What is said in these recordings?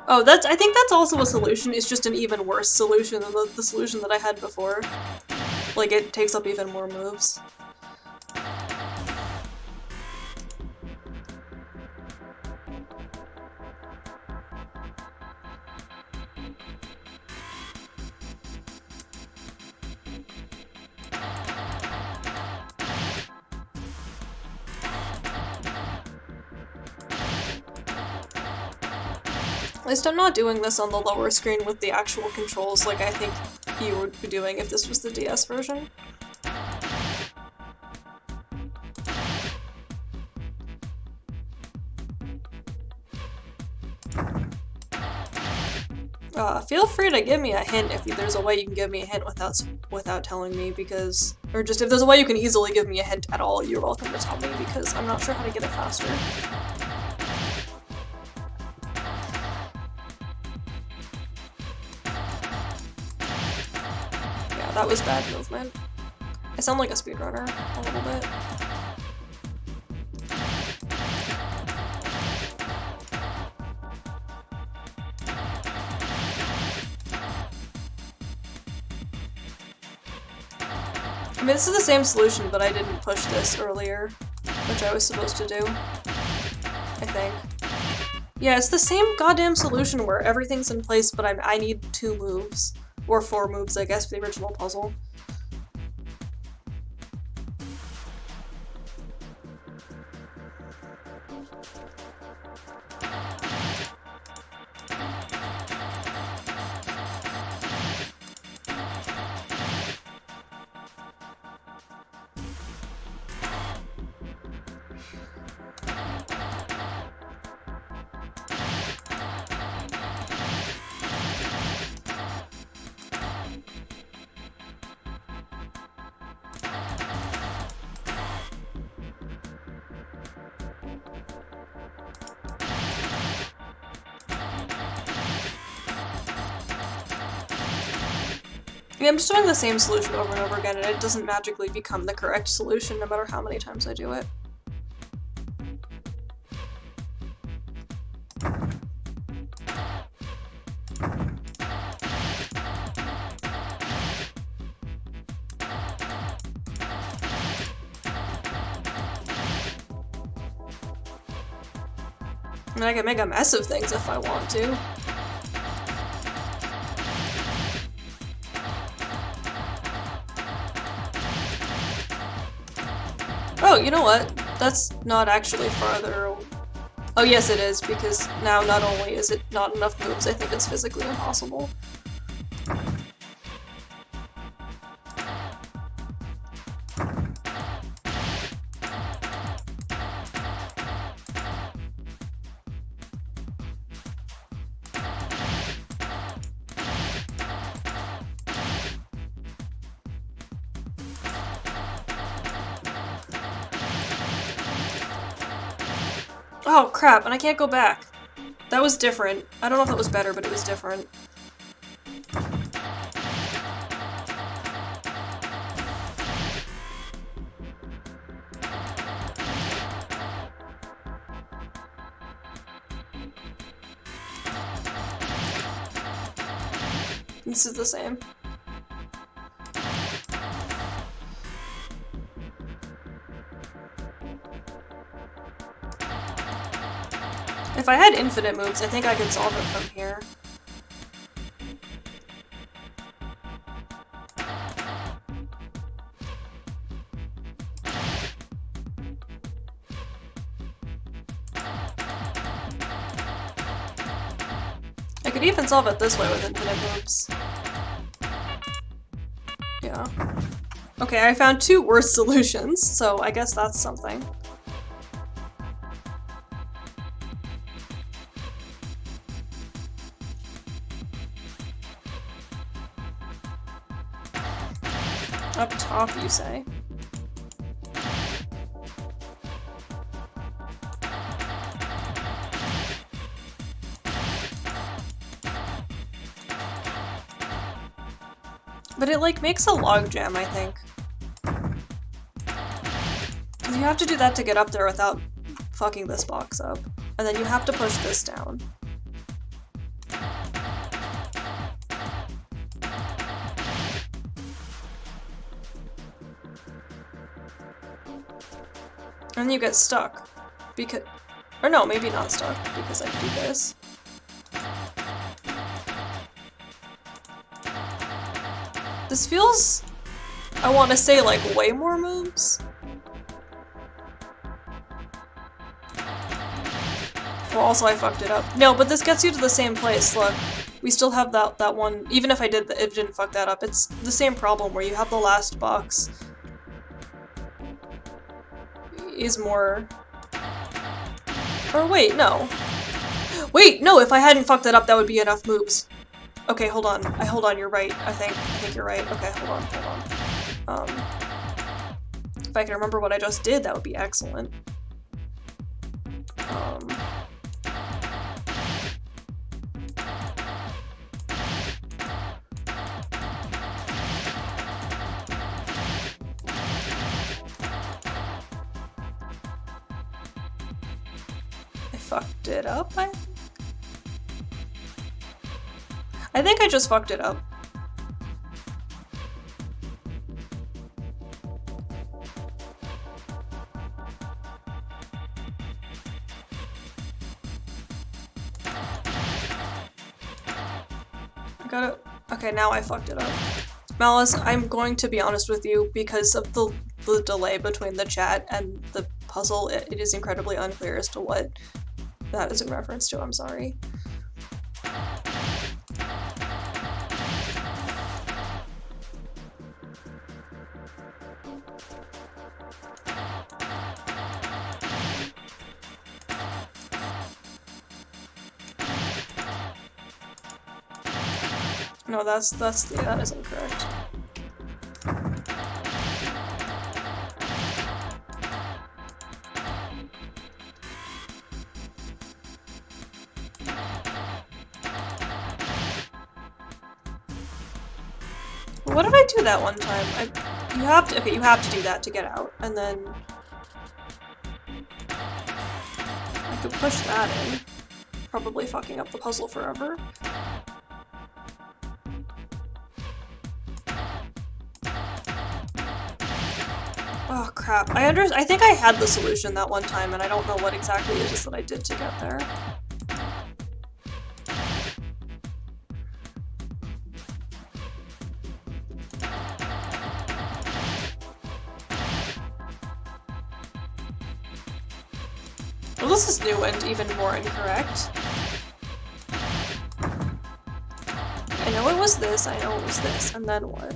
Oh, I think that's also a solution. It's just an even worse solution than the solution that I had before. Like, it takes up even more moves. At least I'm not doing this on the lower screen with the actual controls like I think you would be doing if this was the DS version. Feel free to give me a hint if there's a way you can give me a hint without telling me, because... Or just if there's a way you can easily give me a hint at all, you're welcome to tell me, because I'm not sure how to get it faster. Yeah, that was bad movement. I sound like a speedrunner, a little bit. I mean, this is the same solution, but I didn't push this earlier, which I was supposed to do, I think. Yeah, it's the same goddamn solution where everything's in place, but I need 2 moves. Or 4 moves, I guess, for the original puzzle. Yeah, I'm just doing the same solution over and over again, and it doesn't magically become the correct solution no matter how many times I do it. I mean, I can make a mess of things if I want to. Oh, you know what? That's not actually farther. Oh, yes, it is, because now not only is it not enough moves, I think it's physically impossible. Oh crap, and I can't go back. That was different. I don't know if that was better, but it was different. This is the same. If I had infinite moves, I think I could solve it from here. I could even solve it this way with infinite moves. Yeah. Okay, I found 2 worse solutions, so I guess that's something. Up top, you say? But it, like, makes a logjam, I think. Because you have to do that to get up there without fucking this box up. And then you have to push this down. And you get stuck. Because... Or no, maybe not stuck, because I can do this. This feels... I want to say, like, way more moves. Well, also I fucked it up. No, but this gets you to the same place, look. We still have that one, even if I didn't fuck that up, it's the same problem where you have the last box is more... Or wait, no. Wait, no, if I hadn't fucked that up, that would be enough moves. Okay, hold on. Hold on, you're right, I think you're right. Okay, hold on. If I can remember what I just did, that would be excellent. I fucked it up, I think I just fucked it up. Okay, now I fucked it up. Malice, I'm going to be honest with you, because of the delay between the chat and the puzzle, it is incredibly unclear as to what that is in reference to. I'm sorry. No, that is incorrect. What did I do that one time? You have to do that to get out, and then I could push that in, probably fucking up the puzzle forever. Oh crap, I think I had the solution that one time, and I don't know what exactly it is that I did to get there. Well, this is new and even more incorrect. I know it was this, and then what?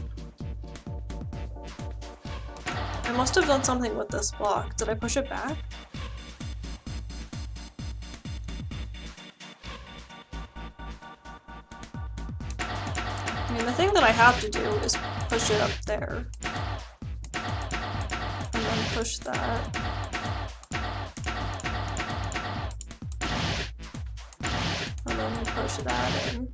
I must have done something with this block. Did I push it back? I mean, the thing that I have to do is push it up there. And then push that. And then push that in.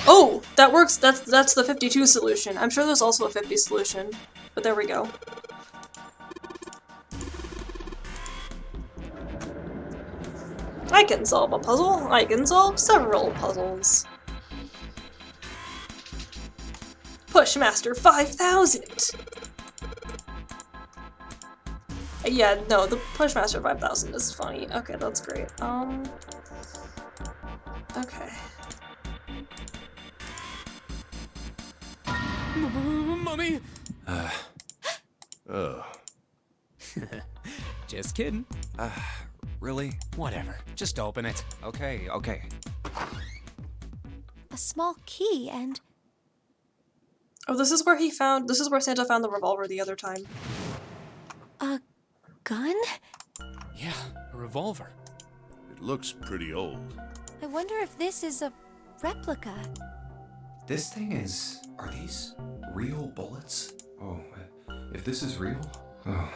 Oh! That works! That's the 52 solution. I'm sure there's also a 50 solution. But there we go. I can solve a puzzle. I can solve several puzzles. Pushmaster 5000! Yeah, no, the Pushmaster 5000 is funny. Okay, that's great. Okay. Mommy! Oh. Just kidding. Really? Whatever. Just open it. Okay, okay. A small key and... Oh, this is where Santa found the revolver the other time. a gun? Yeah, a revolver. It looks pretty old. I wonder if this is a replica. This thing is... Are these real bullets? Oh, if this is real? Oh.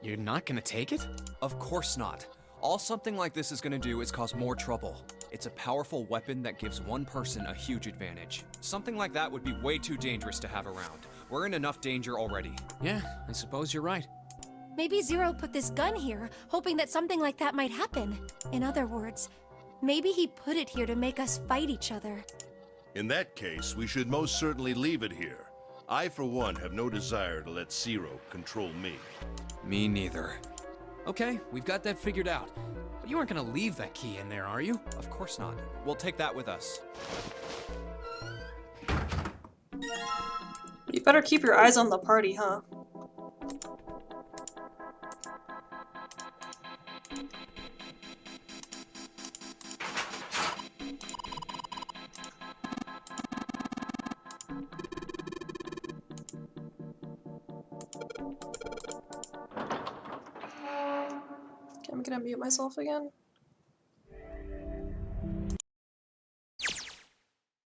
You're not gonna take it? Of course not. All something like this is gonna do is cause more trouble. It's a powerful weapon that gives one person a huge advantage. Something like that would be way too dangerous to have around. We're in enough danger already. Yeah, I suppose you're right. Maybe Zero put this gun here, hoping that something like that might happen. In other words, Maybe he put it here to make us fight each other. In that case, we should most certainly leave it here. I, for one, have no desire to let Zero control me. Me neither. Okay, we've got that figured out. But you aren't gonna leave that key in there, are you? Of course not. We'll take that with us. You better keep your eyes on the party, huh? Okay, I'm gonna mute myself again.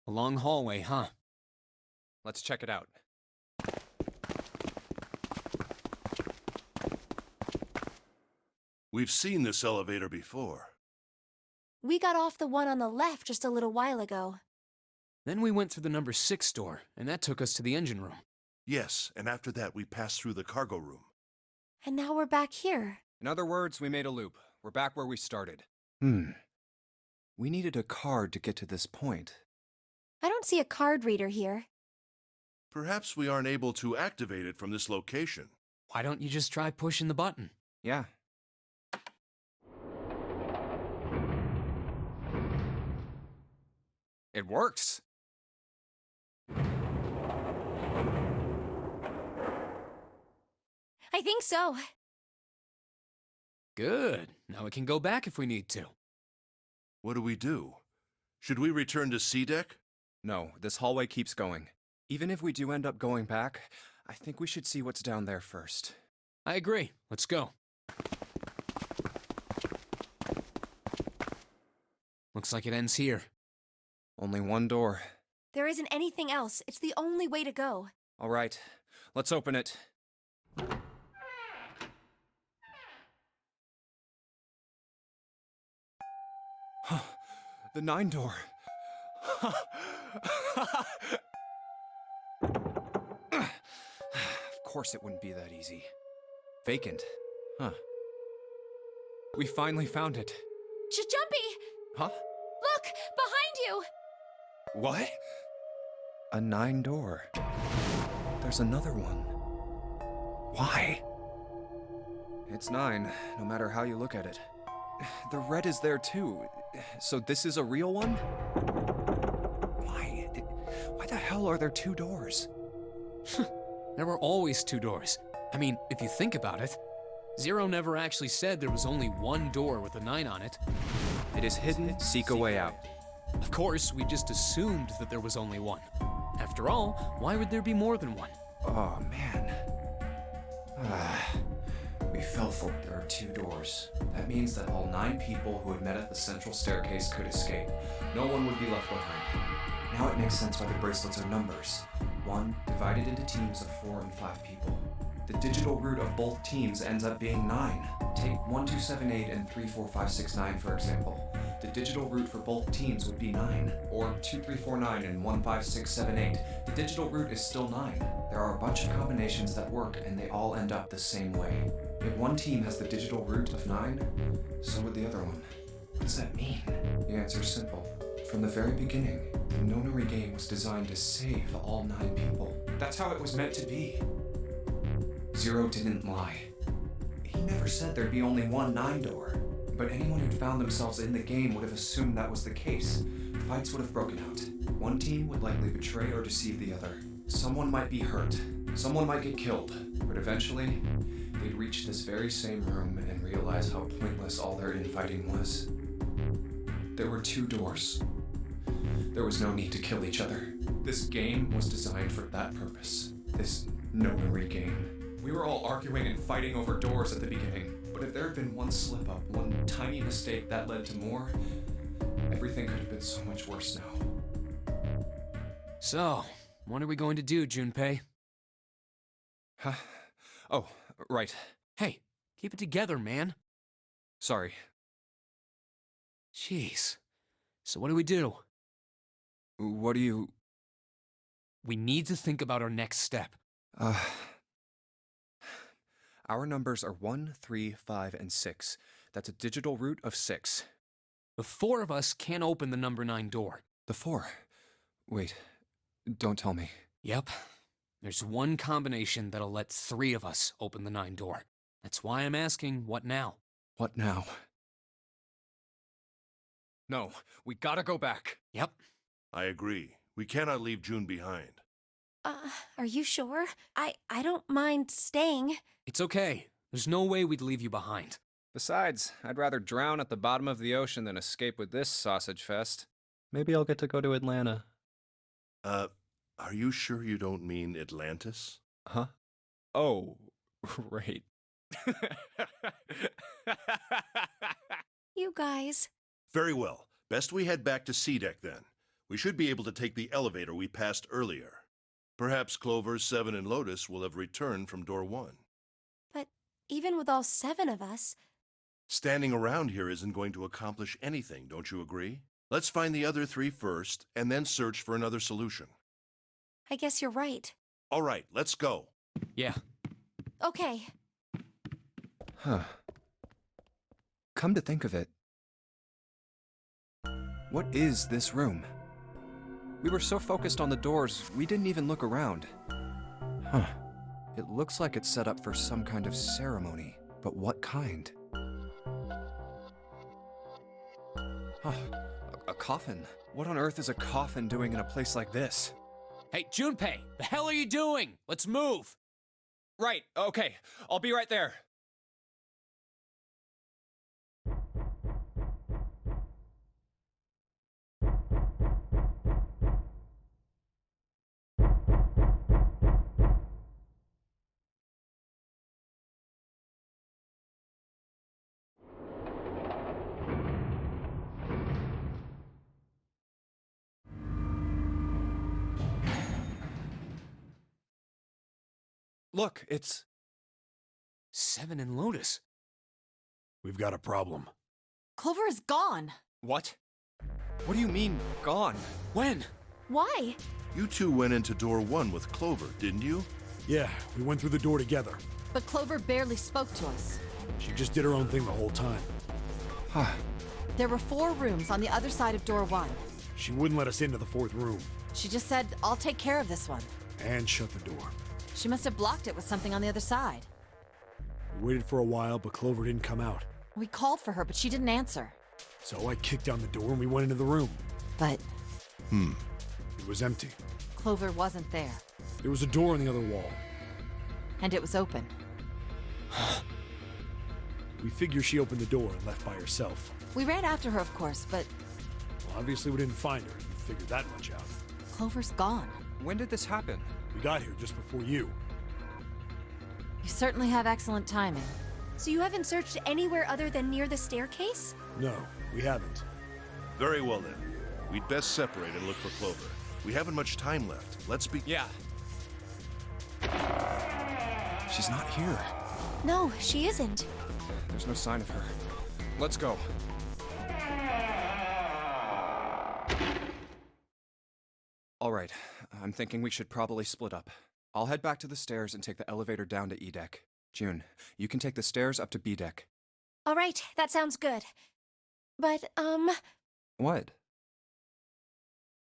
A long hallway, huh? Let's check it out. We've seen this elevator before. We got off the one on the left just a little while ago. Then we went through the number 6 door, and that took us to the engine room. Yes, and after that we passed through the cargo room. And now we're back here. In other words, we made a loop. We're back where we started. We needed a card to get to this point. I don't see a card reader here. Perhaps we aren't able to activate it from this location. Why don't you just try pushing the button? Yeah. It works. I think so. Good. Now we can go back if we need to. What do we do? Should we return to C deck? No, this hallway keeps going. Even if we do end up going back, I think we should see what's down there first. I agree. Let's go. Looks like it ends here. Only one door. There isn't anything else. It's the only way to go. All right, let's open it. The 9 door. Of course it wouldn't be that easy. Vacant. Huh. We finally found it. Jumpy! Huh? Look! Behind you! What? A 9 door. There's another one. Why? It's 9, no matter how you look at it. The red is there too. So this is a real one? Why? Why the hell are there 2 doors? There were always 2 doors. I mean, if you think about it, Zero never actually said there was only one door with a 9 on it. It is hidden, seek a way out. Of course, we just assumed that there was only one. After all, why would there be more than one? Oh man. We fell for it. There are 2 doors. That means that all 9 people who had met at the central staircase could escape. No one would be left behind. Now it makes sense why the bracelets are numbers. 1 divided into teams of 4 and 5 people. The digital root of both teams ends up being 9. Take 1278 and 34569 for example. The digital root for both teams would be 9, or 2349 and 15678. The digital root is still 9. There are a bunch of combinations that work, and they all end up the same way. If one team has the digital root of 9, so would the other one. What does that mean? The answer's simple. From the very beginning, the Nonary Game was designed to save all 9 people. That's how it was meant to be. Zero didn't lie. He never said there'd be only one 9 door. But anyone who'd found themselves in the game would have assumed that was the case. Fights would have broken out. One team would likely betray or deceive the other. Someone might be hurt. Someone might get killed. But eventually, they'd reach this very same room and realize how pointless all their infighting was. There were 2 doors. There was no need to kill each other. This game was designed for that purpose. This Nonary Game. We were all arguing and fighting over doors at the beginning. But if there had been one slip-up, one tiny mistake that led to more, everything could have been so much worse now. So, what are we going to do, Junpei? Huh? Oh, right. Hey, keep it together, man. Sorry. Jeez. So what do we do? What do you... We need to think about our next step. Our numbers are 1, 3, 5, and 6. That's a digital root of 6. The 4 of us can't open the number 9 door. The 4. Wait, don't tell me. Yep. There's one combination that'll let 3 of us open the 9 door. That's why I'm asking, what now? What now? No, we gotta go back. Yep. I agree. We cannot leave June behind. Are you sure? I don't mind staying. It's okay. There's no way we'd leave you behind. Besides, I'd rather drown at the bottom of the ocean than escape with this sausage fest. Maybe I'll get to go to Atlanta. Are you sure you don't mean Atlantis? Huh? Oh, right. You guys. Very well. Best we head back to C deck then. We should be able to take the elevator we passed earlier. Perhaps Clover, 7, and Lotus will have returned from door 1. But even with all 7 of us... Standing around here isn't going to accomplish anything, don't you agree? Let's find the other 3 first, and then search for another solution. I guess you're right. All right, let's go. Yeah. Okay. Huh. Come to think of it, what is this room? We were so focused on the doors, we didn't even look around. Huh. It looks like it's set up for some kind of ceremony, but what kind? Huh. A coffin? What on earth is a coffin doing in a place like this? Hey, Junpei, the hell are you doing? Let's move. Right, okay. I'll be right there. Look, it's... 7 and Lotus. We've got a problem. Clover is gone. What? What do you mean, gone? When? Why? You 2 went into door 1 with Clover, didn't you? Yeah, we went through the door together. But Clover barely spoke to us. She just did her own thing the whole time. Huh. There were 4 rooms on the other side of door 1. She wouldn't let us into the 4th room. She just said, I'll take care of this one. And shut the door. She must have blocked it with something on the other side. We waited for a while, but Clover didn't come out. We called for her, but she didn't answer. So I kicked down the door and we went into the room. But It was empty. Clover wasn't there. There was a door on the other wall. And it was open. We figure she opened the door and left by herself. We ran after her, of course, but Well, obviously we didn't find her. You figured that much out. Clover's gone. When did this happen? We got here just before you. You certainly have excellent timing. So you haven't searched anywhere other than near the staircase? No, we haven't. Very well then. We'd best separate and look for Clover. We haven't much time left. Let's be... Yeah. She's not here. No, she isn't. There's no sign of her. Let's go. All right, I'm thinking we should probably split up. I'll head back to the stairs and take the elevator down to E deck. June, you can take the stairs up to B deck. All right, that sounds good. But, What?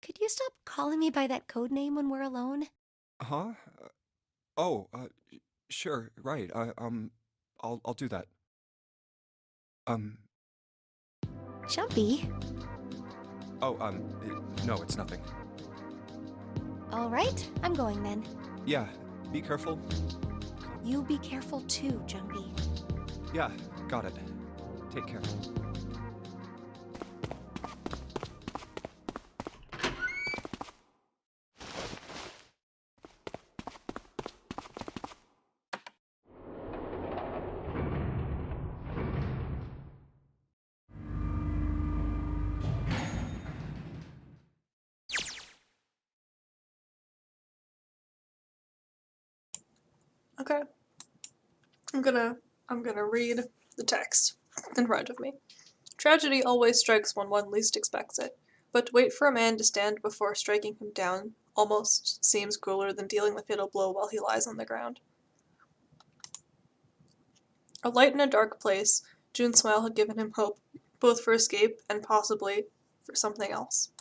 could you stop calling me by that code name when we're alone? Huh? Sure, right. I'll do that. Jumpy. No, it's nothing. All right, I'm going then. Yeah, be careful. You be careful too, Jumpy. Yeah, got it. Take care. Okay. I'm gonna read the text in front of me. Tragedy always strikes when one least expects it, but to wait for a man to stand before striking him down almost seems crueler than dealing the fatal blow while he lies on the ground. A light in a dark place, June's smile had given him hope both for escape and possibly for something else.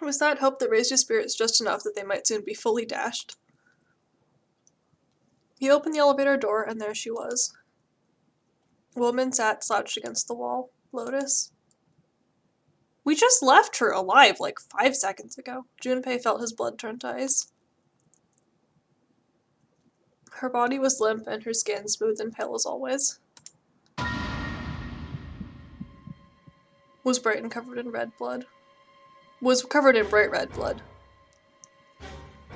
Was that hope that raised his spirits just enough that they might soon be fully dashed? He opened the elevator door, and there she was. A woman sat slouched against the wall. Lotus. We just left her alive like 5 seconds ago. Junpei felt his blood turn to ice. Her body was limp and her skin smooth and pale as always. Was bright and covered in red blood. Was covered in bright red blood.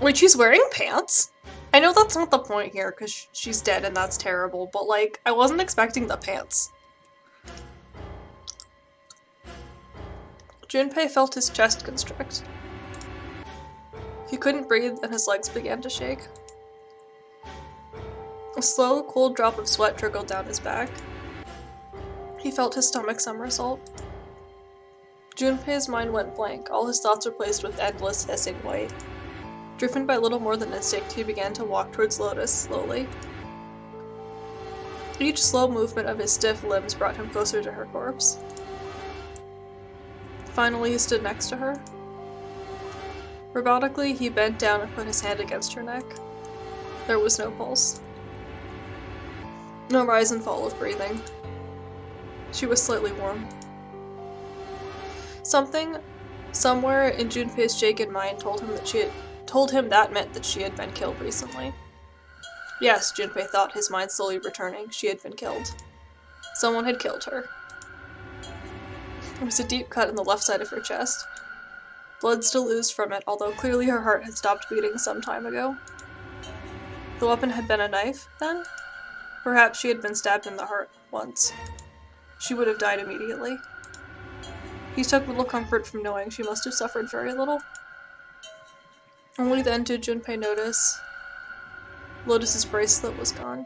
Wait, she's wearing pants? I know that's not the point here because she's dead and that's terrible, but like, I wasn't expecting the pants. Junpei felt his chest constrict. He couldn't breathe and his legs began to shake. A slow, cold drop of sweat trickled down his back. He felt his stomach somersault. Junpei's mind went blank, all his thoughts replaced with endless, hissing white. Driven by little more than instinct, he began to walk towards Lotus, slowly. Each slow movement of his stiff limbs brought him closer to her corpse. Finally, he stood next to her. Robotically, he bent down and put his hand against her neck. There was no pulse. No rise and fall of breathing. She was slightly warm. Something, somewhere in Junpei's shaken mind told him that meant that she had been killed recently. Yes, Junpei thought, his mind slowly returning. She had been killed. Someone had killed her. There was a deep cut in the left side of her chest. Blood still oozed from it, although clearly her heart had stopped beating some time ago. The weapon had been a knife, then? Perhaps she had been stabbed in the heart once. She would have died immediately. He took little comfort from knowing she must have suffered very little. Only then did Junpei notice Lotus's bracelet was gone.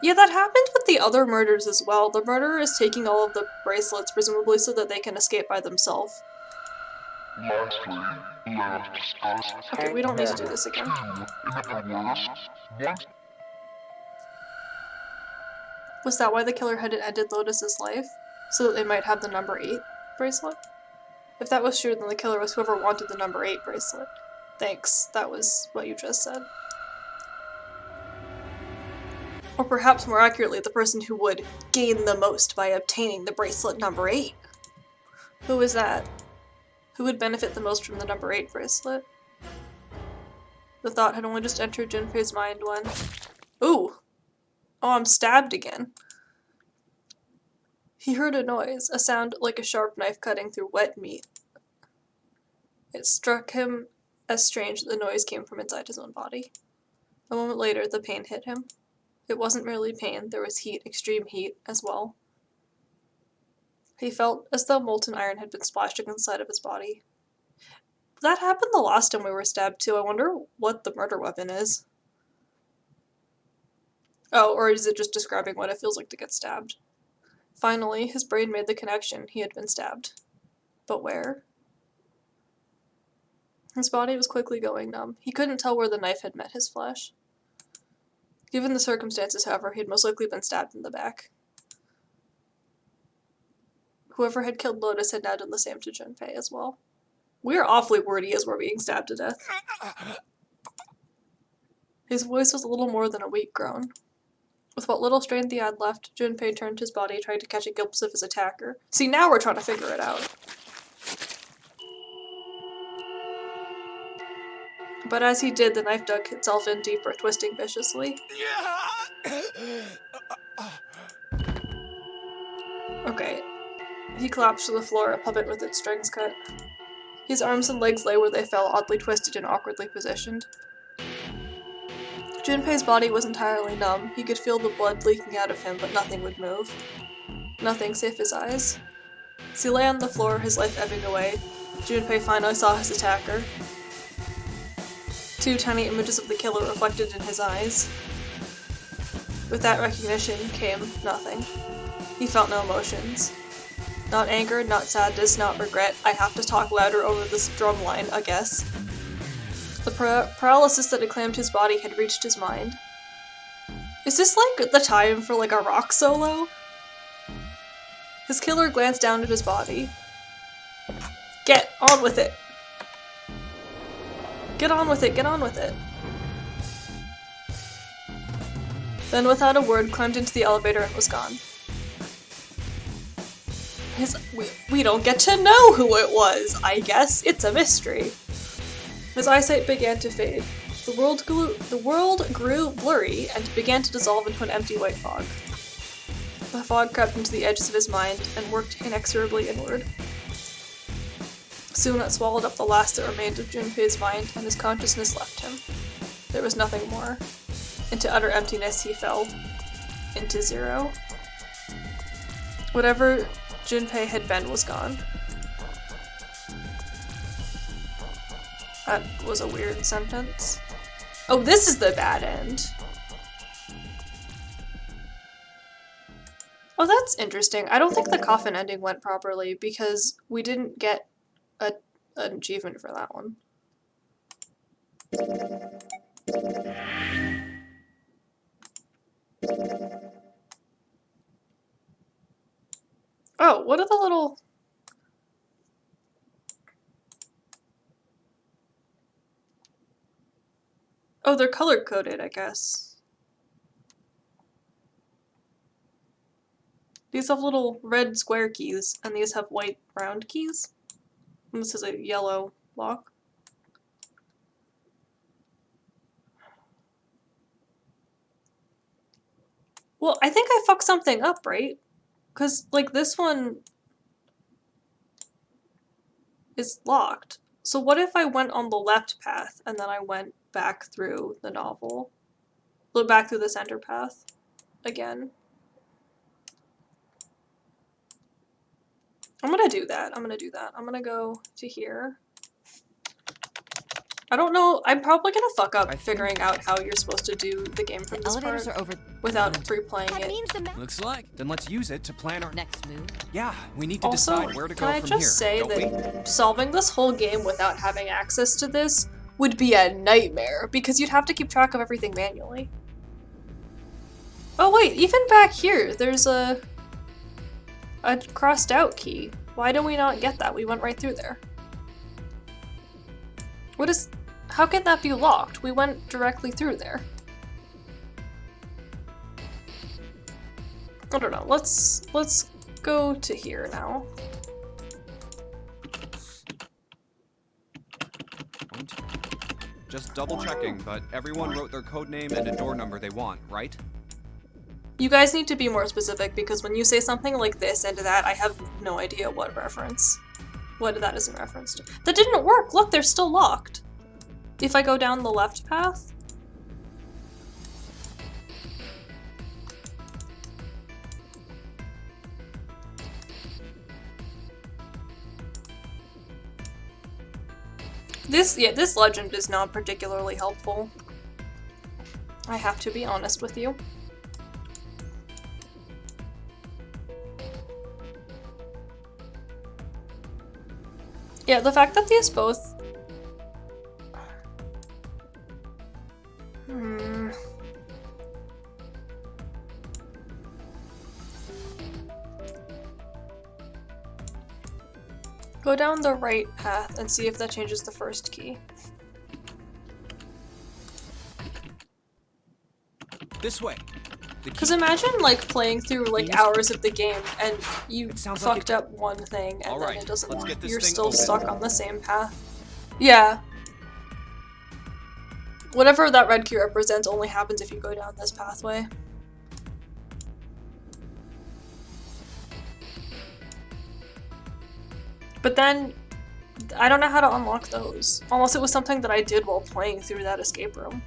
Yeah, that happened with the other murders as well. The murderer is taking all of the bracelets, presumably so that they can escape by themselves. Okay, we don't need to do this again. Was that why the killer had ended Lotus's life? So that they might have the number 8 bracelet? If that was true, then the killer was whoever wanted the number 8 bracelet. Thanks, that was what you just said. Or perhaps more accurately, the person who would gain the most by obtaining the bracelet number 8. Who is that? Who would benefit the most from the number 8 bracelet? The thought had only just entered Junpei's mind when... Ooh! Oh, I'm stabbed again. He heard a noise, a sound like a sharp knife cutting through wet meat. It struck him as strange that the noise came from inside his own body. A moment later, the pain hit him. It wasn't merely pain, there was heat, extreme heat, as well. He felt as though molten iron had been splashed against the side of his body. That happened the last time we were stabbed too. I wonder what the murder weapon is. Oh, or is it just describing what it feels like to get stabbed? Finally, his brain made the connection. He had been stabbed. But where? His body was quickly going numb. He couldn't tell where the knife had met his flesh. Given the circumstances, however, he had most likely been stabbed in the back. Whoever had killed Lotus had now done the same to Junpei as well. We're awfully wordy as we're being stabbed to death. His voice was a little more than a weak groan. With what little strength he had left, Junpei turned his body, trying to catch a glimpse of his attacker. See, now we're trying to figure it out. But as he did, the knife dug itself in deeper, twisting viciously. Okay. He collapsed to the floor, a puppet with its strings cut. His arms and legs lay where they fell, oddly twisted and awkwardly positioned. Junpei's body was entirely numb. He could feel the blood leaking out of him, but nothing would move. Nothing save his eyes. As he lay on the floor, his life ebbing away, Junpei finally saw his attacker. 2 tiny images of the killer reflected in his eyes. With that recognition came nothing. He felt no emotions. Not anger, not sadness, not regret. I have to talk louder over this drum line, I guess. The paralysis that had claimed his body had reached his mind. Is this like the time for like a rock solo? His killer glanced down at his body. Get on with it. Get on with it, get on with it. Then without a word climbed into the elevator and was gone. We don't get to know who it was, I guess. It's a mystery. His eyesight began to fade. The world grew blurry and began to dissolve into an empty white fog. The fog crept into the edges of his mind and worked inexorably inward. Soon it swallowed up the last that remained of Junpei's mind, and his consciousness left him. There was nothing more. Into utter emptiness he fell. Into zero. Whatever Junpei had been was gone. That was a weird sentence. Oh, this is the bad end. Oh, that's interesting. I don't think the coffin ending went properly because we didn't get an achievement for that one. Oh, what are the little... Oh, they're color-coded, I guess. These have little red square keys, and these have white round keys. And this is a yellow lock. Well, I think I fucked something up, right? Because, like, this one is locked. So what if I went on the left path, and then I went back through the novel? Look back through the center path again. I'm gonna do that. I'm gonna go to here. I don't know. I'm probably gonna fuck up figuring out how you're supposed to do the game from this part without replaying it. Looks like. Then let's use it to plan our next move. Yeah, we need to Also, decide where to go can I from just say that solving this whole game without having access to this would be a nightmare because you'd have to keep track of everything manually. Oh wait, even back here, there's a crossed out key. Why do we not get that? We went right through there. How can that be locked? We went directly through there. I don't know. Let's go to here now. Just double checking, but everyone wrote their code name and a door number they want, right? You guys need to be more specific because when you say something like this and that, I have no idea what that is in reference to. That didn't work! Look, they're still locked. If I go down the left path... This legend is not particularly helpful. I have to be honest with you. Yeah, the fact that these both... Go down the right path and see if that changes the first key. This way. Because imagine like playing through like hours of the game and you fucked up one thing and then it doesn't work. You're still stuck on the same path. Yeah. Whatever that red key represents only happens if you go down this pathway. But then, I don't know how to unlock those. Unless it was something that I did while playing through that escape room.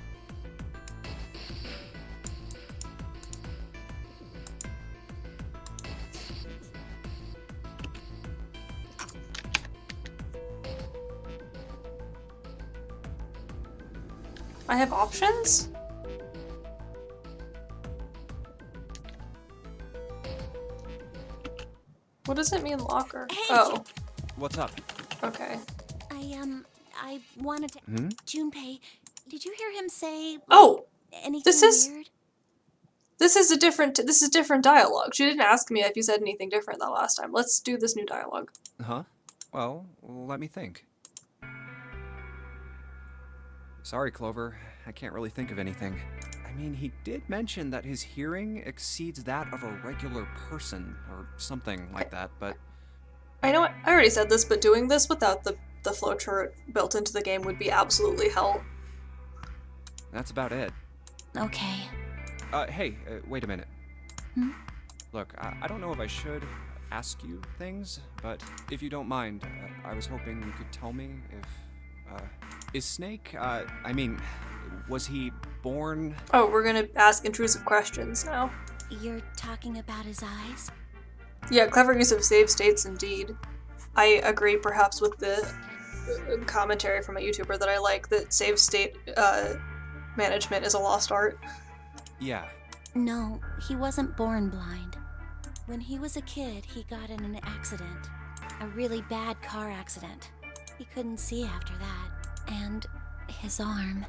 I have options? What does it mean, locker? Hey. Oh. What's up? Okay. I wanted to... Junpei, did you hear him say... Oh! Anything This is... weird? This is different dialogue. She didn't ask me if you said anything different that last time. Let's do this new dialogue. Huh? Well, let me think. Sorry, Clover. I can't really think of anything. I mean, he did mention that his hearing exceeds that of a regular person, or something like that, but... I know I already said this, but doing this without the flowchart built into the game would be absolutely hell. That's about it. Okay. Hey, wait a minute. Hmm? Look, I don't know if I should ask you things, but if you don't mind, I was hoping you could tell me if, is Snake, I mean, was he born... Oh, we're gonna ask intrusive questions now. You're talking about his eyes? Yeah, clever use of save states indeed. I agree perhaps with the commentary from a YouTuber that I like that save state management is a lost art. Yeah. No, he wasn't born blind. When he was a kid, he got in an accident. A really bad car accident. He couldn't see after that. And his arm.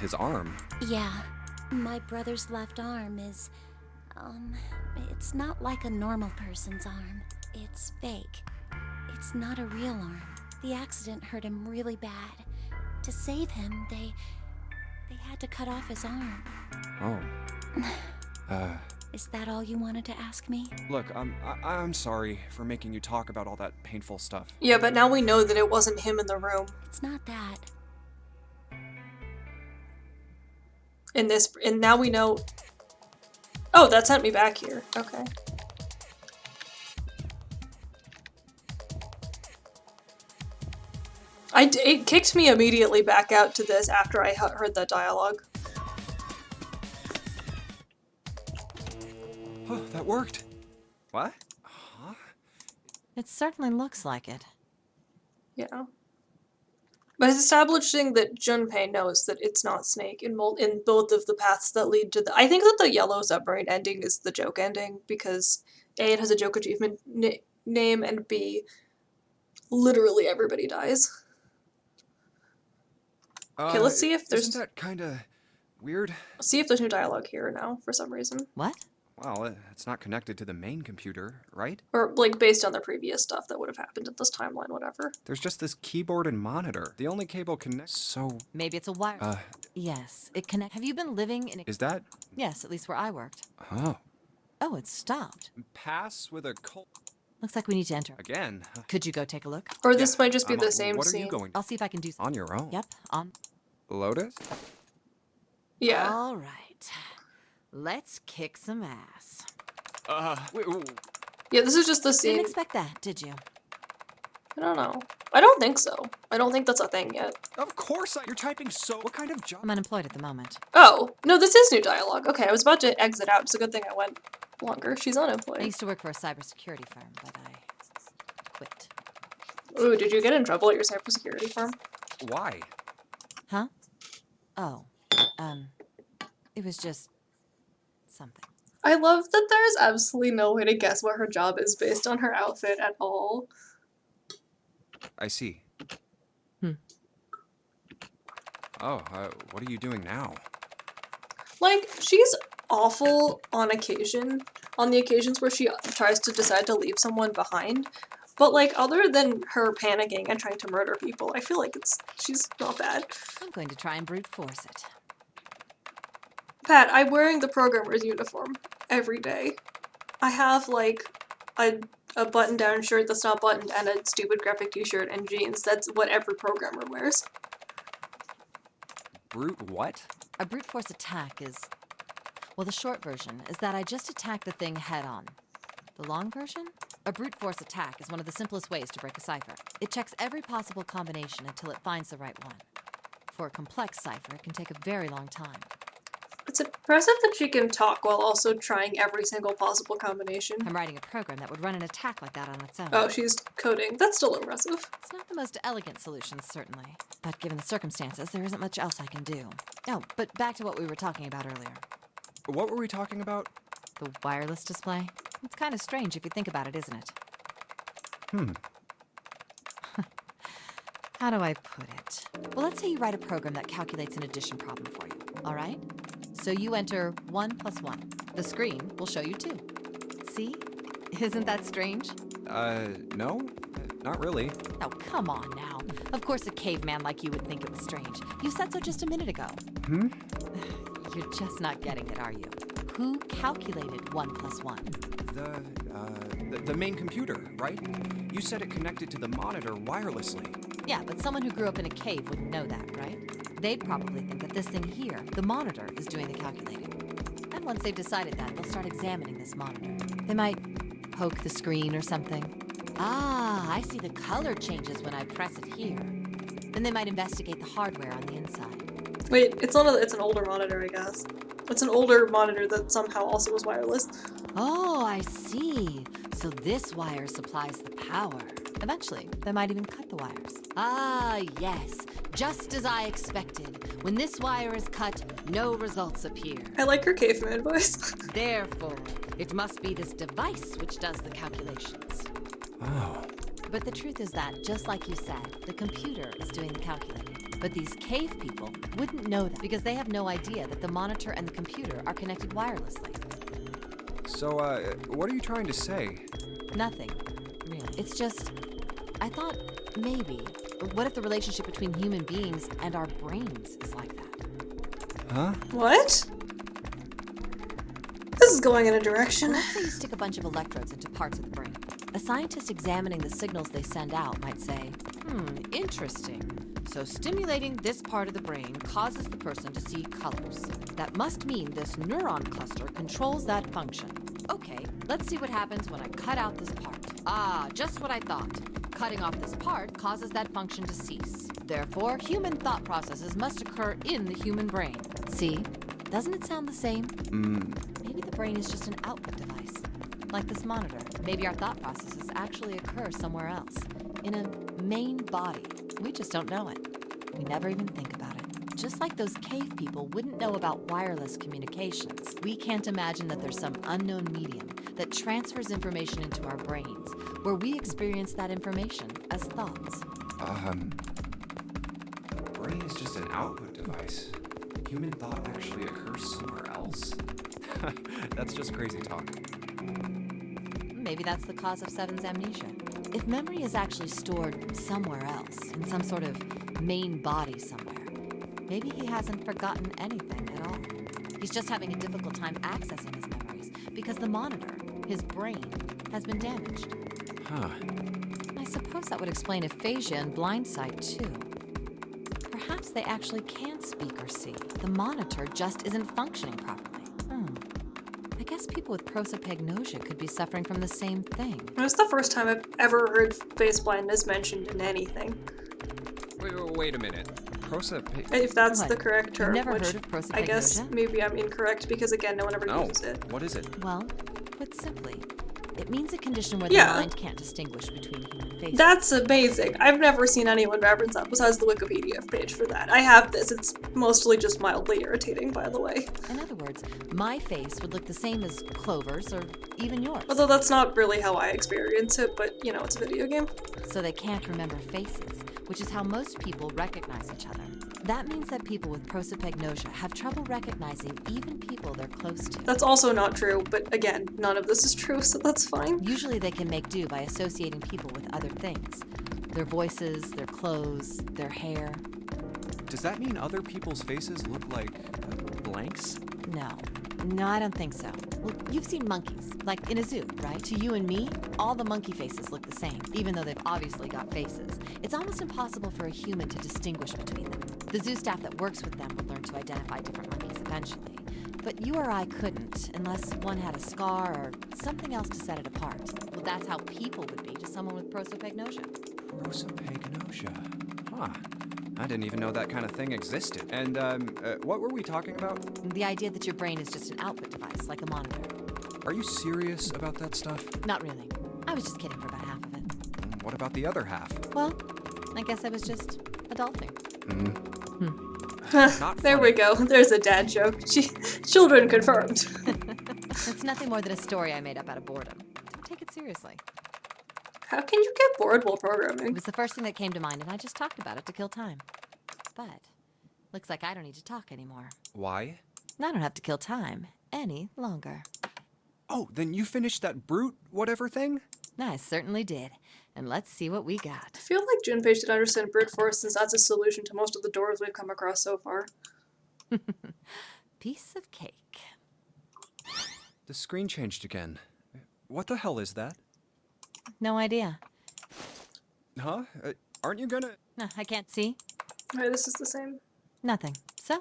His arm? Yeah. My brother's left arm is... it's not like a normal person's arm. It's fake. It's not a real arm. The accident hurt him really bad. To save him, they had to cut off his arm. Oh. Is that all you wanted to ask me? Look, I'm sorry for making you talk about all that painful stuff. Yeah, but now we know that it wasn't him in the room. It's not that. And now we know... Oh, that sent me back here. Okay. It kicked me immediately back out to this after I heard that dialogue. Oh, that worked. What? Huh? It certainly looks like it. Yeah. But it's establishing that Junpei knows that it's not Snake in both of the paths that lead to the... I think that the yellow submarine ending is the joke ending, because A, it has a joke achievement name, and B, literally everybody dies. Okay, let's see if there's... Isn't that kinda weird? Let's see if there's new dialogue here now, for some reason. What? Well, it's not connected to the main computer, right? Or, like, based on the previous stuff that would have happened in this timeline, whatever. There's just this keyboard and monitor. The only cable connects, so... Maybe it's a wire. Yes, it connect. Have you been living in a... Is that... Yes, at least where I worked. Oh. Oh, it stopped. Pass with a cold... Looks like we need to enter. Again? Could you go take a look? Or this might just be the same What are scene. you going... I'll see if I can do something. On your own? Yep, on... Lotus? Yeah. All right. Let's kick some ass. Wait, Yeah, this is just the scene. Didn't expect that, did you? I don't know. I don't think so. I don't think that's a thing yet. Of course you're typing so... What kind of job... I'm unemployed at the moment. Oh, no, this is new dialogue. Okay, I was about to exit out. It's a good thing I went longer. She's I unemployed. used to work for a cybersecurity firm, but I quit. Ooh, did you get in trouble at your cybersecurity firm? Why? Huh? Oh, it was just something. I love that there's absolutely no way to guess what her job is based on her outfit at all. I see. Hmm. Oh, what are you doing now? Like, she's awful on occasion, on the occasions where she tries to decide to leave someone behind. But, like, other than her panicking and trying to murder people, I feel like she's not bad. I'm going to try and brute force it. Pat, I'm wearing the programmer's uniform every day. I have, like, a button-down shirt that's not buttoned and a stupid graphic t-shirt and jeans. That's what every programmer wears. Brute what? A brute force attack is... Well, the short version is that I just attack the thing head-on. The long version? A brute force attack is one of the simplest ways to break a cipher. It checks every possible combination until it finds the right one. For a complex cipher, it can take a very long time. It's impressive that she can talk while also trying every single possible combination. I'm writing a program that would run an attack like that on its own. Oh, she's coding. That's still impressive. It's not the most elegant solution, certainly. But given the circumstances, there isn't much else I can do. Oh, but back to what we were talking about earlier. What were we talking about? The wireless display? It's kind of strange if you think about it, isn't it? How do I put it? Well, let's say you write a program that calculates an addition problem for you, all right? So you enter 1 + 1. The screen will show you too. See? Isn't that strange? No? Not really. Oh, come on now. Of course a caveman like you would think it was strange. You said so just a minute ago. You're just not getting it, are you? Who calculated 1 + 1? The main computer, right? You said it connected to the monitor wirelessly. Yeah, but someone who grew up in a cave wouldn't know that, right? They'd probably think that this thing here, the monitor, is doing the calculating. And once they've decided that, they'll start examining this monitor. They might poke the screen or something. Ah, I see the color changes when I press it here. Then they might investigate the hardware on the inside. Wait, it's an older monitor, I guess. It's an older monitor that somehow also was wireless. Oh, I see. So this wire supplies the power. Eventually, they might even cut the wires. Ah, yes. Just as I expected. When this wire is cut, no results appear. I like her caveman voice. Therefore, it must be this device which does the calculations. Oh. But the truth is that, just like you said, the computer is doing the calculating. But these cave people wouldn't know that because they have no idea that the monitor and the computer are connected wirelessly. So, what are you trying to say? Nothing, really. It's just, I thought maybe, what if the relationship between human beings and our brains is like that? Huh? What? This is going in a direction. Let's say you stick a bunch of electrodes into parts of the brain. A scientist examining the signals they send out might say, interesting. So stimulating this part of the brain causes the person to see colors. That must mean this neuron cluster controls that function. Okay, let's see what happens when I cut out this part. Ah, just what I thought. Cutting off this part causes that function to cease. Therefore, human thought processes must occur in the human brain. See? Doesn't it sound the same? Maybe the brain is just an output device. Like this monitor. Maybe our thought processes actually occur somewhere else. In a main body. We just don't know it. We never even think about it. Just like those cave people wouldn't know about wireless communications, we can't imagine that there's some unknown medium that transfers information into our brains, where we experience that information as thoughts. The brain is just an output device. Human thought actually occurs somewhere else. That's just crazy talk. Maybe that's the cause of Seven's amnesia. If memory is actually stored somewhere else, in some sort of main body somewhere, maybe he hasn't forgotten anything at all. He's just having a difficult time accessing his memories because the monitor, his brain, has been damaged. Huh. I suppose that would explain aphasia and blindsight too. Perhaps they actually can't speak or see. The monitor just isn't functioning properly. I guess people with prosopagnosia could be suffering from the same thing. It's the first time I've ever heard face blindness mentioned in anything. Wait a minute. If that's What? the correct term, You've never which heard of prosopagnosia? I guess maybe I'm incorrect because again, no one ever No. uses it. What is it? Well, put simply, it means a condition where Yeah. the mind can't distinguish between human faces. That's amazing. I've never seen anyone reference that besides the Wikipedia page for that. I have this. It's mostly just mildly irritating, by the way. In other words, my face would look the same as Clover's or even yours. Although that's not really how I experience it, but you know, it's a video game. So they can't remember faces, which is how most people recognize each other. That means that people with prosopagnosia have trouble recognizing even people they're close to. That's also not true, but again, none of this is true, so that's fine. Usually they can make do by associating people with other things. Their voices, their clothes, their hair. Does that mean other people's faces look like blanks? No, I don't think so. Well, you've seen monkeys, like in a zoo, right? To you and me, all the monkey faces look the same, even though they've obviously got faces. It's almost impossible for a human to distinguish between them. The zoo staff that works with them would learn to identify different monkeys eventually. But you or I couldn't, unless one had a scar or something else to set it apart. Well, that's how people would be to someone with prosopagnosia. Prosopagnosia. Huh. I didn't even know that kind of thing existed. And, what were we talking about? The idea that your brain is just an output device, like a monitor. Are you serious about that stuff? Not really. I was just kidding for about half of it. What about the other half? Well, I guess I was just adulting. Not There funny. we go. There's a dad joke. Children confirmed. It's nothing more than a story I made up out of boredom. Don't take it seriously. How can you get bored while It programming? was the first thing that came to mind, and I just talked about it to kill time. But looks like I don't need to talk anymore. Why? I don't have to kill time any longer. Oh, then you finished that brute whatever thing? I certainly did. And let's see what we got. I feel like Junpei should understand brute force since that's a solution to most of the doors we've come across so far. Piece of cake. The screen changed again. What the hell is that? No idea. Huh? Aren't you gonna... No, I can't see. Okay, this is the same. Nothing. So,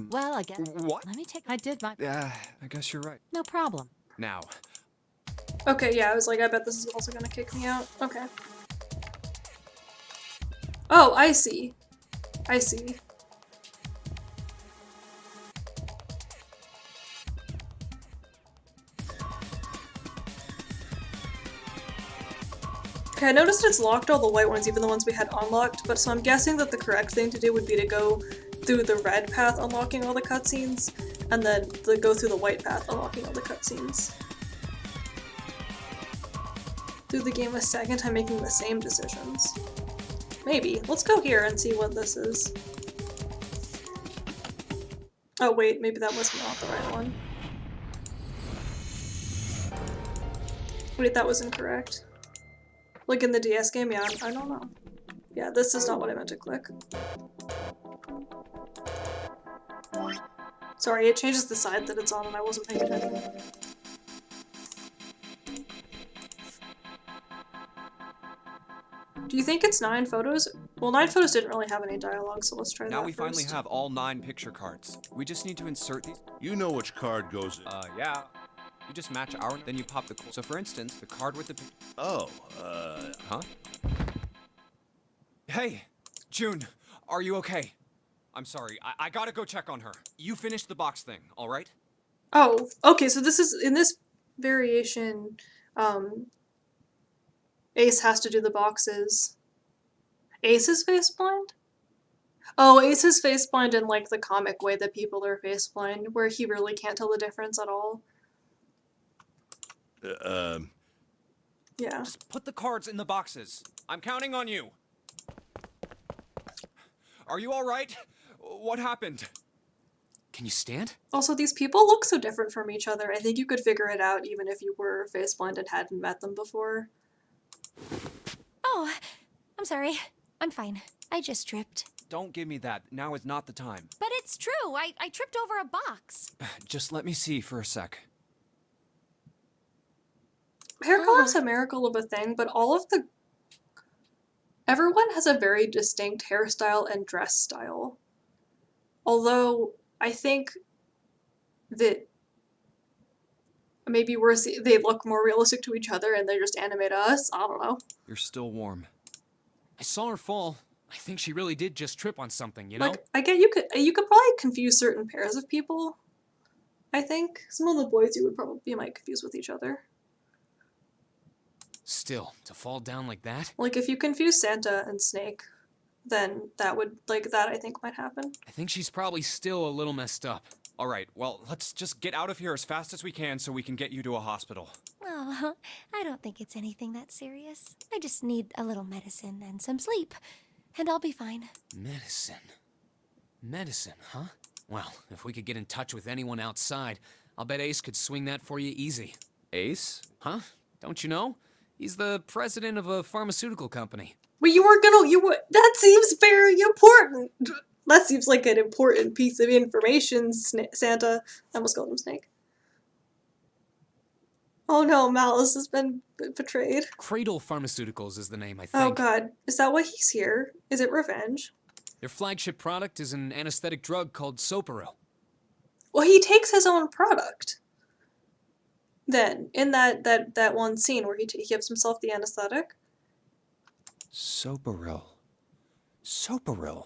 well, I guess. What? Let me take. I did my. Yeah, I guess you're right. No problem. Now. Okay, yeah, I was like, I bet this is also gonna kick me out. Okay. Oh, I see. I see. Okay, I noticed it's locked all the white ones, even the ones we had unlocked, but so I'm guessing that the correct thing to do would be to go through the red path unlocking all the cutscenes, and then go through the white path unlocking all the cutscenes. Through the game a second time making the same decisions. Maybe. Let's go here and see what this is. Oh wait, maybe that was not the right one. Wait, that was incorrect. Like in the DS game? Yeah, I don't know. Yeah, this is not what I meant to click. Sorry, it changes the side that it's on and I wasn't paying attention. Do you think it's 9 photos? Well, 9 photos didn't really have any dialogue, so let's try that Now we first. finally have all 9 picture cards. We just need to insert these. You know which card goes in. Yeah. You just match our, then you pop the. So for instance, the card with the. Oh, Huh? Hey, June, are you okay? I'm sorry, I gotta go check on her. You finished the box thing, all right? Oh, okay, so this is, in this variation, Ace has to do the boxes. Ace is face blind? Oh, Ace is face blind in like the comic way that people are face blind, where he really can't tell the difference at all. Yeah. Just put the cards in the boxes. I'm counting on you. Are you all right? What happened? Can you stand? Also, these people look so different from each other. I think you could figure it out even if you were face blind and hadn't met them before. Oh, I'm sorry. I'm fine. I just tripped. Don't give me that. Now is not the time. But it's true. I tripped over a box. Just let me see for a sec. Hair color is a miracle of a thing, but everyone has a very distinct hairstyle and dress style. Although, I think that maybe they look more realistic to each other and they just animate us. I don't know. You're still warm. I saw her fall. I think she really did just trip on something, you know? Like, I get you could probably confuse certain pairs of people. I think some of the boys you might confuse with each other. Still, to fall down like that? Like if you confuse Santa and Snake, then that I think might happen. I think she's probably still a little messed up. All right, well, let's just get out of here as fast as we can so we can get you to a hospital. Oh, I don't think it's anything that serious. I just need a little medicine and some sleep, and I'll be fine. Medicine. Medicine, huh? Well, if we could get in touch with anyone outside, I'll bet Ace could swing that for you easy. Ace? Huh? Don't you know? He's the president of a pharmaceutical company. Well, that seems very important. That seems like an important piece of information, Santa. I almost called him Snake. Oh no, Malice has been betrayed. Cradle Pharmaceuticals is the name, I think. Oh god, is that why he's here? Is it revenge? Their flagship product is an anesthetic drug called Soparil. Well, he takes his own product. Then, in that one scene where he gives himself the anesthetic. Soparil. Soparil.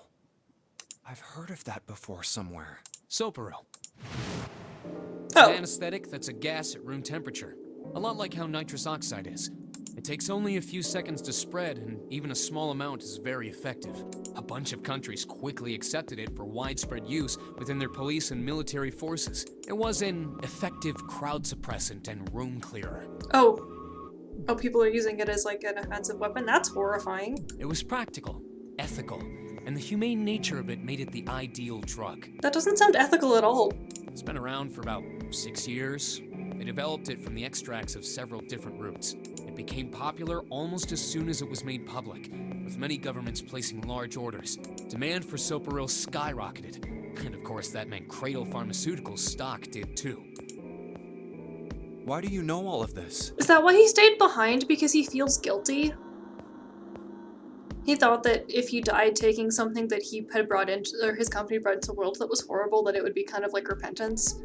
I've heard of that before somewhere. Soparil. It's Oh. an anesthetic that's a gas at room temperature. A lot like how nitrous oxide is. It takes only a few seconds to spread, and even a small amount is very effective. A bunch of countries quickly accepted it for widespread use within their police and military forces. It was an effective crowd suppressant and room clearer. Oh, people are using it as like an offensive weapon? That's horrifying. It was practical, ethical, and the humane nature of it made it the ideal drug. That doesn't sound ethical at all. It's been around for about 6 years. They developed it from the extracts of several different roots. It became popular almost as soon as it was made public, with many governments placing large orders. Demand for Soparil skyrocketed, and of course that meant Cradle Pharmaceuticals' stock did too. Why do you know all of this? Is that why he stayed behind? Because he feels guilty? He thought that if he died taking something that he had brought into, or his company brought into the world that was horrible, that it would be kind of like repentance.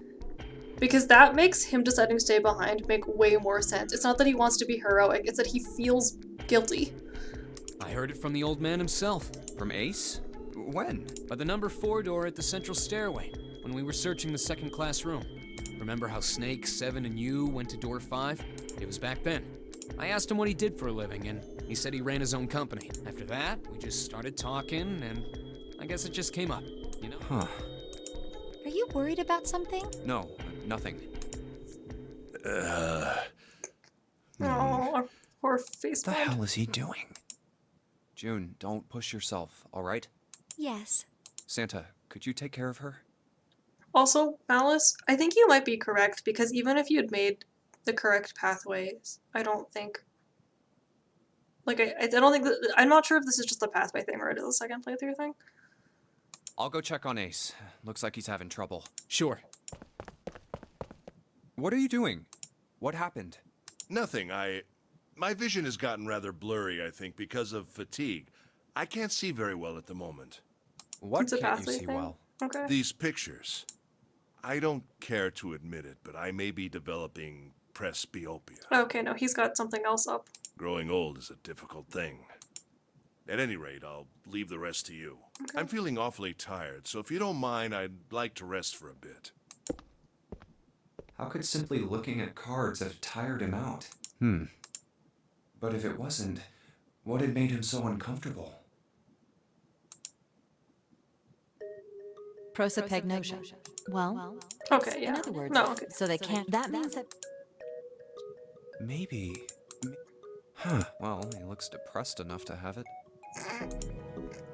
Because that makes him deciding to stay behind make way more sense. It's not that he wants to be heroic, it's that he feels guilty. I heard it from the old man himself. From Ace? When? By the number 4 door at the central stairway, when we were searching the second class room. Remember how Snake, 7, and you went to door 5? It was back then. I asked him what he did for a living, and he said he ran his own company. After that, we just started talking, and I guess it just came up, you know? Huh. Are you worried about something? No, nothing. Oh, poor face. What the hell is he doing? June, don't push yourself, all right? Yes. Santa, could you take care of her? Also, Malice, I think you might be correct, because even if you had made the correct pathways, I don't think... Like, I don't think that... I'm not sure if this is just a pathway thing or it is a second playthrough thing. I'll go check on Ace. Looks like he's having trouble. Sure. What are you doing? What happened? Nothing. My vision has gotten rather blurry, I think, because of fatigue. I can't see very well at the moment. What It's a can't you pathway see thing. well? Okay. These pictures. I don't care to admit it, but I may be developing presbyopia. Okay, no, he's got something else up. Growing old is a difficult thing. At any rate, I'll leave the rest to you. Okay. I'm feeling awfully tired, so if you don't mind, I'd like to rest for a bit. How could simply looking at cards have tired him out? But if it wasn't, what had made him so uncomfortable? Prosopagnosia. Well, Okay, yeah. in other words, No, okay. so they can't. That means that. Maybe. Huh. Well, he looks depressed enough to have it.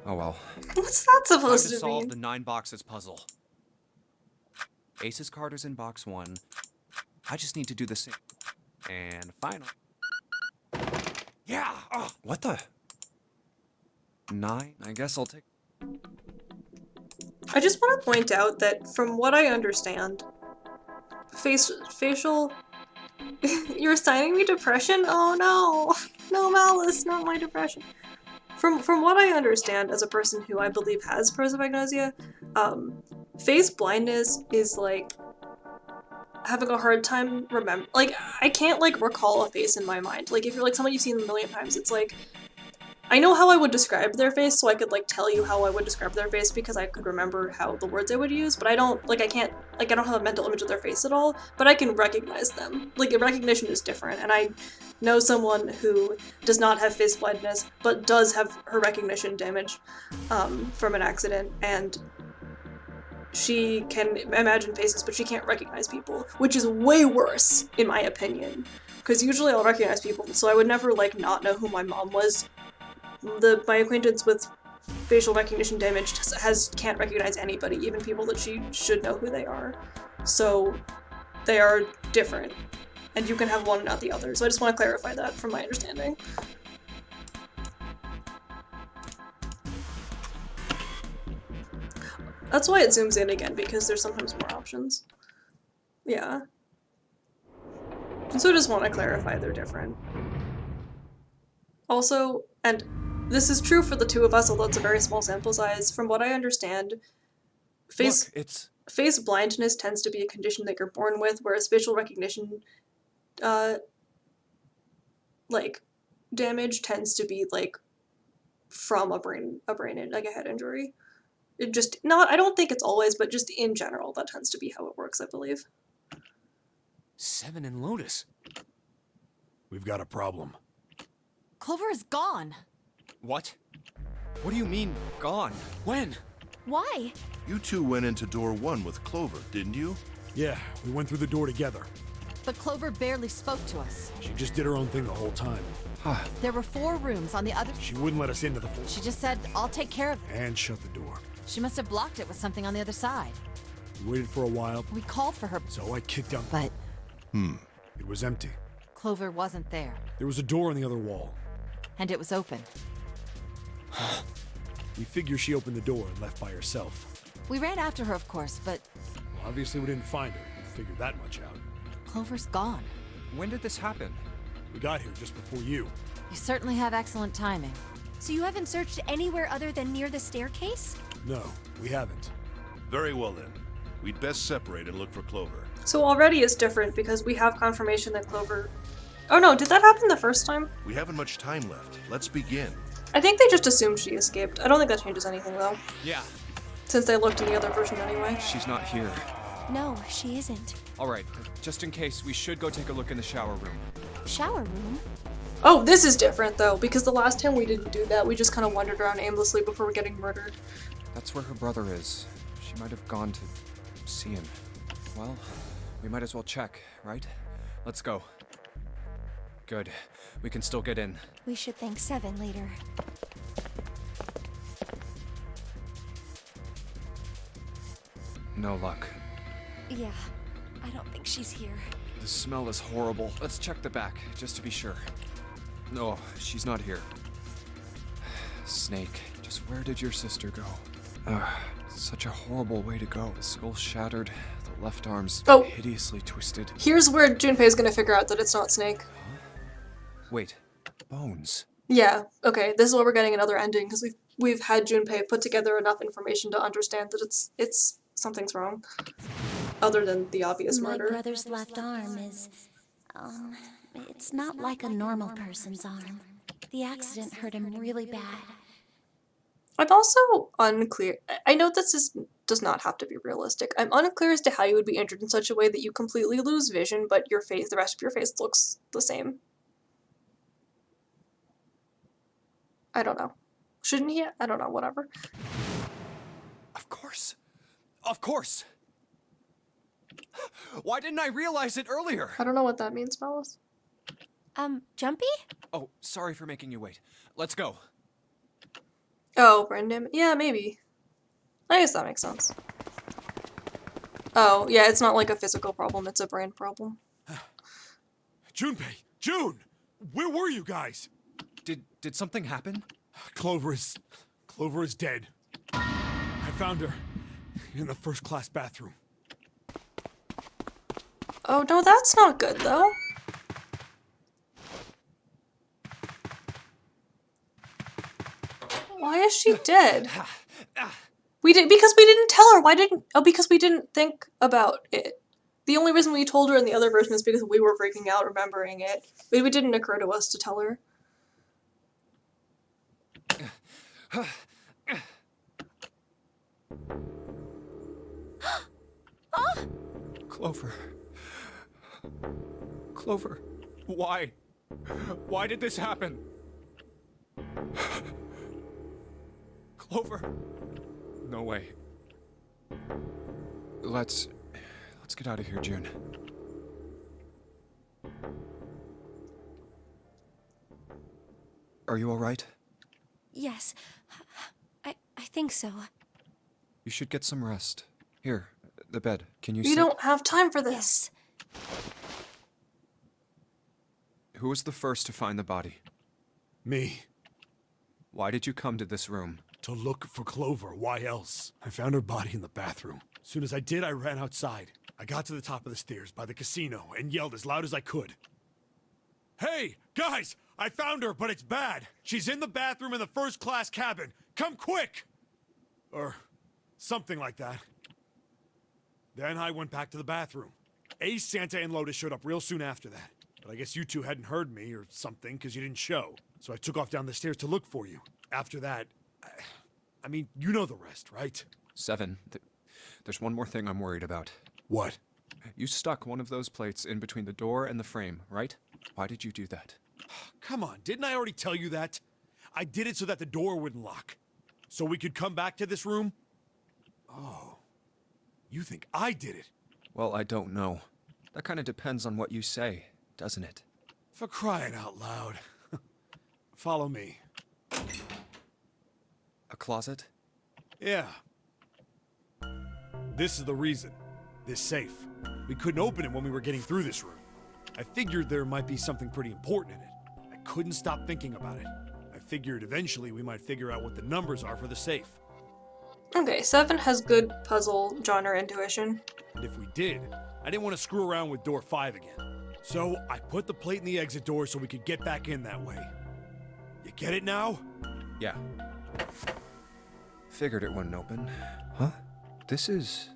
Oh well. What's that Time supposed to to solve mean? the 9 boxes puzzle. Ace's card is in box 1. I just need to do the same. And final. Yeah! Oh, what the? 9? I guess I'll take... I just want to point out that from what I understand, facial... You're assigning me depression? Oh no! No, Malice, not my depression. From what I understand as a person who I believe has prosopagnosia, face blindness is like having a hard time like I can't like recall a face in my mind. Like if you're like someone you've seen a million times, it's like I know how I would describe their face, so I could like tell you how I would describe their face because I could remember how the words I would use, but I don't have a mental image of their face at all, but I can recognize them. Like recognition is different, and I know someone who does not have face blindness, but does have her recognition damaged from an accident, and she can imagine faces, but she can't recognize people, which is way worse, in my opinion. Because usually I'll recognize people, so I would never like not know who my mom was. My acquaintance with facial recognition damage can't recognize anybody, even people that she should know who they are. So they are different, and you can have one and not the other. So I just want to clarify that from my understanding. That's why it zooms in again, because there's sometimes more options. Yeah. So I just want to clarify they're different. Also, and this is true for the two of us, although it's a very small sample size, from what I understand, face blindness tends to be a condition that you're born with, whereas facial recognition, like, damage tends to be, like, from a brain, like a head injury. It just, I don't think it's always, but just in general, that tends to be how it works, I believe. 7 and Lotus. We've got a problem. Clover is gone. What? What do you mean, gone? When? Why? You two went into door 1 with Clover, didn't you? Yeah, we went through the door together. But Clover barely spoke to us. She just did her own thing the whole time. There were 4 rooms on the other. She wouldn't let us into the She just said, I'll take care of it. and shut the door. She must have blocked it with something on the other side. We waited for a while, We called for her, so I kicked down. but It was empty. Clover wasn't there. There was a door on the other wall. And it was open. We figure she opened the door and left by herself. We ran after her, of course, but Well, obviously we didn't find her. We figured that much out. Clover's gone. When did this happen? We got here just before you. You certainly have excellent timing. So you haven't searched anywhere other than near the staircase? No, we haven't. Very well then. We'd best separate and look for Clover. So already it's different because we have confirmation that Clover... Oh no, did that happen the first time? We haven't much time left. Let's begin. I think they just assumed she escaped. I don't think that changes anything though, Yeah, since they looked in the other version anyway. she's not here. No, she isn't. Alright, just in case, we should go take a look in the shower room. Shower room? Oh, this is different though, because the last time we didn't do that. We just kind of wandered around aimlessly before getting murdered. That's where her brother is. She might have gone to see him. Well, we might as well check, right? Let's go. Good. We can still get in. We should thank Seven later. No luck. Yeah, I don't think she's here. The smell is horrible. Let's check the back, just to be sure. No, she's not here. Snake, just where did your sister go? Such a horrible way to go. The skull shattered, the left arm's hideously twisted. Here's where Junpei's gonna figure out that it's not Snake. Wait, bones. Yeah, okay, this is where we're getting another ending, because we've had Junpei put together enough information to understand that it's something's wrong. Other than the obvious My murder. brother's left arm is, it's not like a normal person's arm. The accident hurt him really bad. I'm also unclear. I know does not have to be realistic. I'm unclear as to how you would be injured in such a way that you completely lose vision, but your face, the rest of your face looks the same. I don't know. Shouldn't he? I don't know, whatever. Of course. Of course. Why didn't I realize it earlier? I don't know what that means, fellas. Jumpy? Oh, sorry for making you wait. Let's go. Oh, Brendan. Yeah, maybe. I guess that makes sense. Oh, yeah, it's not like a physical problem, it's a brain problem. Junpei! June! Where were you guys? Did something happen? Clover is dead. I found her in the first-class bathroom. Oh, no, that's not good, though. Why is she dead? Because we didn't tell her. Because we didn't think about it. The only reason we told her in the other version is because we were freaking out remembering it. But it didn't occur to us to tell her. Clover. Clover. Why? Why did this happen? Clover. No way. Let's get out of here, June. Are you all right? Yes. I think so. You should get some rest. Here, the bed. Can you We sit? don't have time for this. Yes. Who was the first to find the body? Me. Why did you come to this room? To look for Clover. Why else? I found her body in the bathroom. As soon as I did, I ran outside. I got to the top of the stairs by the casino and yelled as loud as I could. Hey, guys! I found her, but it's bad. She's in the bathroom in the first-class cabin. Come quick! Or something like that. Then I went back to the bathroom. Ace, Santa, and Lotus showed up real soon after that. But I guess you two hadn't heard me or something because you didn't show. So I took off down the stairs to look for you. After that, I mean, you know the rest, right? Seven. There's one more thing I'm worried about. What? You stuck one of those plates in between the door and the frame, right? Why did you do that? Come on, didn't I already tell you that? I did it so that the door wouldn't lock. So we could come back to this room? Oh. You think I did it? Well, I don't know. That kind of depends on what you say, doesn't it? For crying out loud. Follow me. A closet? Yeah. This is the reason. This safe. We couldn't open it when we were getting through this room. I figured there might be something pretty important in it. I couldn't stop thinking about it. I figured eventually we might figure out what the numbers are for the safe. Okay, 7 has good puzzle genre intuition. And if we did, I didn't want to screw around with door 5 again. So I put the plate in the exit door so we could get back in that way. You get it now? Yeah. Figured it wouldn't open. Huh? This is...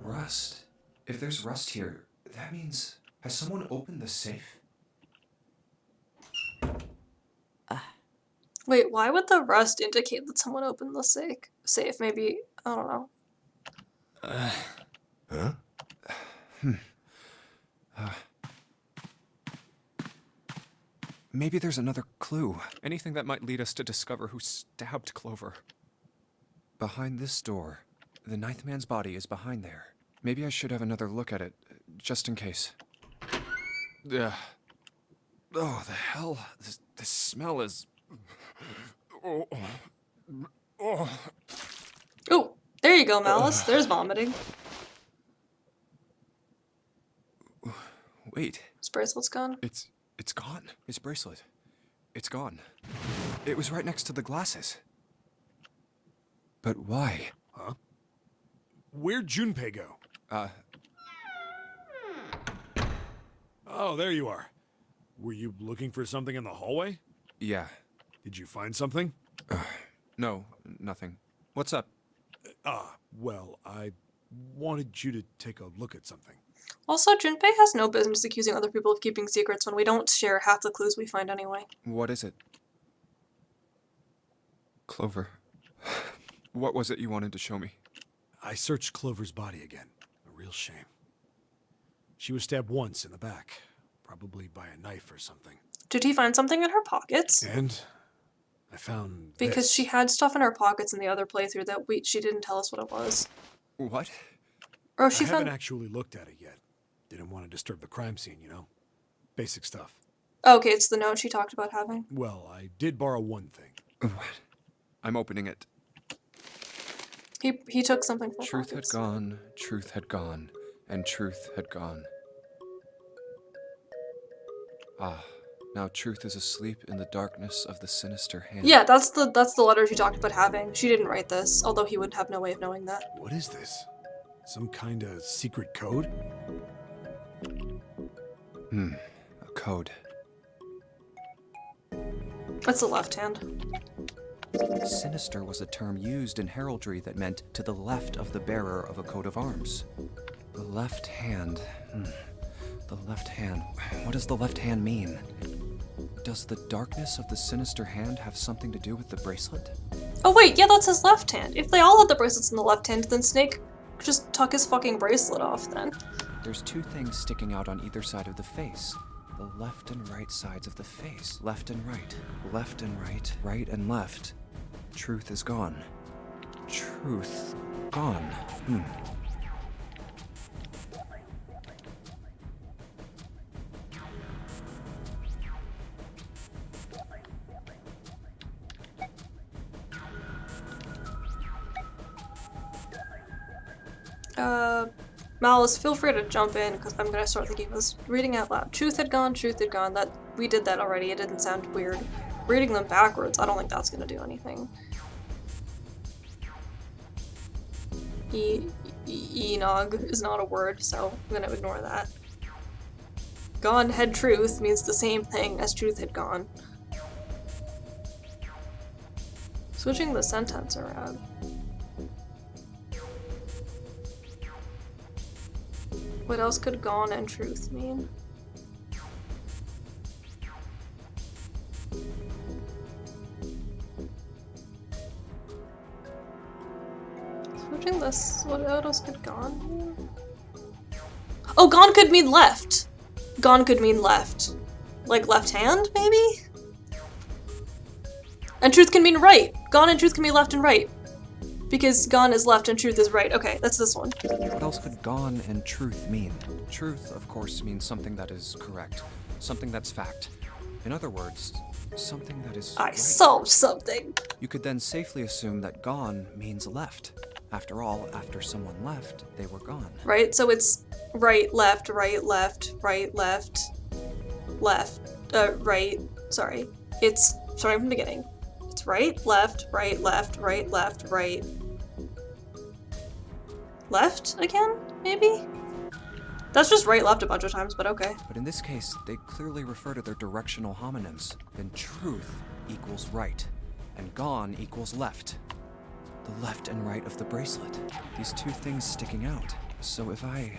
rust. If there's rust here, that means... Has someone opened the safe? Wait, why would the rust indicate that someone opened the safe? Maybe, I don't know. Huh? Maybe there's another clue. Anything that might lead us to discover who stabbed Clover. Behind this door. The ninth man's body is behind there. Maybe I should have another look at it, just in case. Ugh. Oh, the hell. This smell is... Oh. Ooh, there you go, Malice. There's vomiting. Wait. His bracelet's gone. It's gone. His bracelet. It's gone. It was right next to the glasses. But why? Huh? Where'd Junpei go? Oh, there you are. Were you looking for something in the hallway? Yeah. Did you find something? No, nothing. What's up? Well, I wanted you to take a look at something. Also, Junpei has no business accusing other people of keeping secrets when we don't share half the clues we find anyway. What is it? Clover. What was it you wanted to show me? I searched Clover's body again. A real shame. She was stabbed once in the back, probably by a knife or something. Did he find something in her pockets? And I found Because this. she had stuff in her pockets in the other playthrough that she didn't tell us what it was. What? Or she I found... haven't actually looked at it yet. Didn't want to disturb the crime scene, you know? Basic stuff. Oh, okay, it's the note she talked about having. Well, I did borrow one thing. What? I'm opening it. He took something from Truth had pockets. gone, truth had gone, and truth had gone. Ah, now truth is asleep in the darkness of the sinister hand. Yeah, that's the letter she talked about having. She didn't write this, although he would have no way of knowing that. What is this? Some kind of secret code? A code. That's the left hand. Sinister was a term used in heraldry that meant to the left of the bearer of a coat of arms. The left hand. The left hand. What does the left hand mean? Does the darkness of the sinister hand have something to do with the bracelet? Oh wait, yeah, that's his left hand. If they all had the bracelets in the left hand, then Snake just took his fucking bracelet off then. There's two things sticking out on either side of the face. The left and right sides of the face. Left and right. Left and right. Right and left. Truth is gone. Truth gone. Malice, feel free to jump in, because I'm gonna start thinking this. Reading out loud. Truth had gone, that we did that already, it didn't sound weird. Reading them backwards, I don't think that's gonna do anything. Enog is not a word, so I'm gonna ignore that. Gone had truth means the same thing as truth had gone. Switching the sentence around. What else could gone and truth mean? Switching this, what else could gone mean? Oh, gone could mean left! Gone could mean left. Like left hand, maybe? And truth can mean right. Gone and truth can mean left and right. Because gone is left and truth is right. Okay, that's this one. What else could gone and truth mean? Truth, of course, means something that is correct. Something that's fact. In other words, something that is I right. solved something. You could then safely assume that gone means left. After all, after someone left, they were gone. Right? So it's right, left, right, left, right, left, left, right. Sorry. It's starting from the beginning. It's right, left, right, left, right, left, right. Left again, maybe? That's just right, left a bunch of times, but okay. But in this case, they clearly refer to their directional homonyms. Then truth equals right, and gone equals left. The left and right of the bracelet. These two things sticking out. So if I